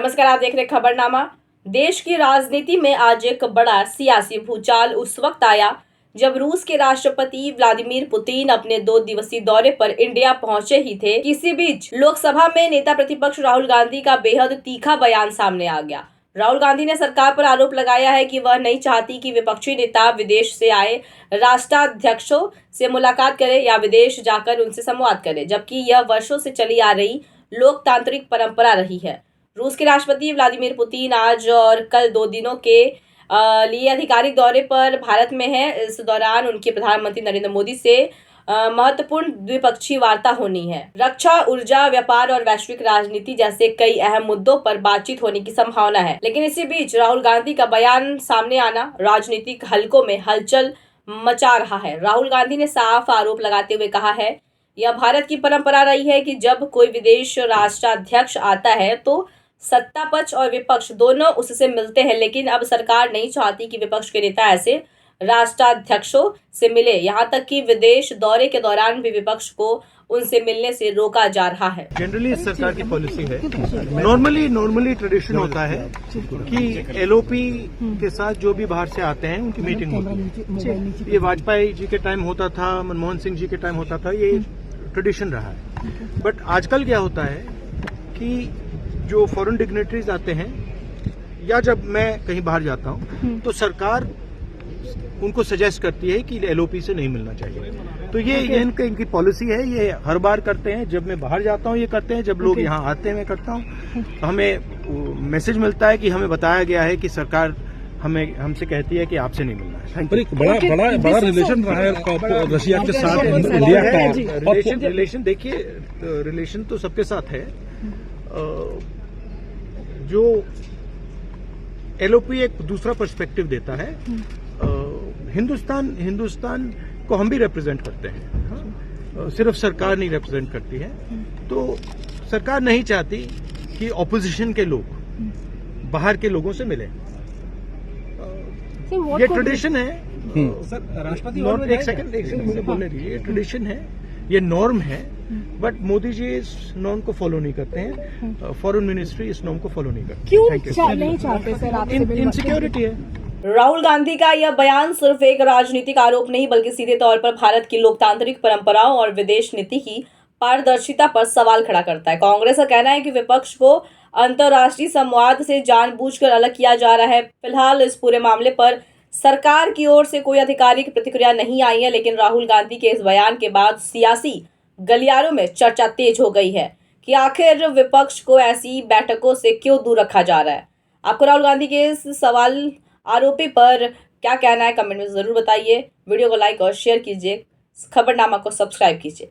नमस्कार, आप देख रहे खबरनामा। देश की राजनीति में आज एक बड़ा सियासी भूचाल उस वक्त आया जब रूस के राष्ट्रपति व्लादिमीर पुतिन अपने 2 दिवसीय दौरे पर इंडिया पहुंचे ही थे। इसी बीच लोकसभा में नेता प्रतिपक्ष राहुल गांधी का बेहद तीखा बयान सामने आ गया। राहुल गांधी ने सरकार पर आरोप लगाया है कि वह नहीं चाहती कि विपक्षी नेता विदेश से आए राष्ट्राध्यक्षों से मुलाकात करें या विदेश जाकर उनसे संवाद करें, जबकि यह वर्षों से चली आ रही लोकतांत्रिक परंपरा रही है। रूस के राष्ट्रपति व्लादिमीर पुतिन आज और कल 2 दिनों के लिए आधिकारिक दौरे पर भारत में हैं। इस दौरान उनकी प्रधानमंत्री नरेंद्र मोदी से महत्वपूर्ण द्विपक्षीय वार्ता होनी है। रक्षा, ऊर्जा, व्यापार और वैश्विक राजनीति जैसे कई अहम मुद्दों पर बातचीत होने की संभावना है। लेकिन इसी बीच राहुल गांधी का बयान सामने आना राजनीतिक हलकों में हलचल मचा रहा है। राहुल गांधी ने साफ आरोप लगाते हुए कहा है, यह भारत की परंपरा रही है कि जब कोई विदेश राष्ट्राध्यक्ष आता है तो सत्ता पक्ष और विपक्ष दोनों उससे मिलते हैं, लेकिन अब सरकार नहीं चाहती कि विपक्ष के नेता ऐसे राष्ट्राध्यक्षों से मिले। यहां तक कि विदेश दौरे के दौरान भी विपक्ष को उनसे मिलने से रोका जा रहा है। जनरली इस सरकार की पॉलिसी है, नॉर्मली ट्रेडिशन होता है कि एलओपी के साथ जो भी बाहर से आते हैं उनकी मीटिंग होती है। ये वाजपेयी जी के टाइम होता था, मनमोहन सिंह जी के टाइम होता था, ये ट्रेडिशन रहा है। बट आजकल क्या होता है कि जो फॉरेन डिग्नेटरीज आते हैं या जब मैं कहीं बाहर जाता हूं तो सरकार उनको सजेस्ट करती है कि एलओपी से नहीं मिलना चाहिए। तो ये इनकी पॉलिसी है, ये हर बार करते हैं। जब मैं बाहर जाता हूं ये करते हैं, जब लोग यहाँ आते हैं मैं करता हूं। तो हमें मैसेज मिलता है कि हमें बताया गया है कि सरकार हमसे कहती है कि आपसे नहीं मिलना है। पर एक बड़ा रिलेशन रहा है रशिया के साथ इंडिया का। रिलेशन देखिए, रिलेशन तो सबके साथ है। जो एलओपी एक दूसरा पर्सपेक्टिव देता है। हिंदुस्तान को हम भी रिप्रेजेंट करते हैं, सिर्फ सरकार नहीं रिप्रेजेंट करती है। तो सरकार नहीं चाहती कि ऑपोजिशन के लोग बाहर के लोगों से मिलें। ये ट्रेडिशन है सर। राष्ट्रपति एक सेकंड मुझे बोलने दीजिए। ये ट्रेडिशन है, ये नॉर्म है, बट मोदी जी इस नॉर्म को फॉलो नहीं करते हैं। फॉरेन मिनिस्ट्री इस नॉर्म को फॉलो नहीं करती। क्यों नहीं चाहते सर आप? इनसिक्योरिटी है। राहुल गांधी का यह बयान सिर्फ एक राजनीतिक आरोप नहीं बल्कि सीधे तौर पर भारत की लोकतांत्रिक परंपराओं और विदेश नीति की पारदर्शिता पर सवाल खड़ा करता है। कांग्रेस का कहना है कि विपक्ष को अंतर्राष्ट्रीय संवाद से जानबूझकर अलग किया जा रहा है। फिलहाल इस पूरे मामले पर सरकार की ओर से कोई आधिकारिक प्रतिक्रिया नहीं आई है, लेकिन राहुल गांधी के इस बयान के बाद सियासी गलियारों में चर्चा तेज हो गई है कि आखिर विपक्ष को ऐसी बैठकों से क्यों दूर रखा जा रहा है। आपको राहुल गांधी के इस सवाल आरोपी पर क्या कहना है, कमेंट में जरूर बताइए। वीडियो को लाइक और शेयर कीजिए, खबरनामा को सब्सक्राइब कीजिए।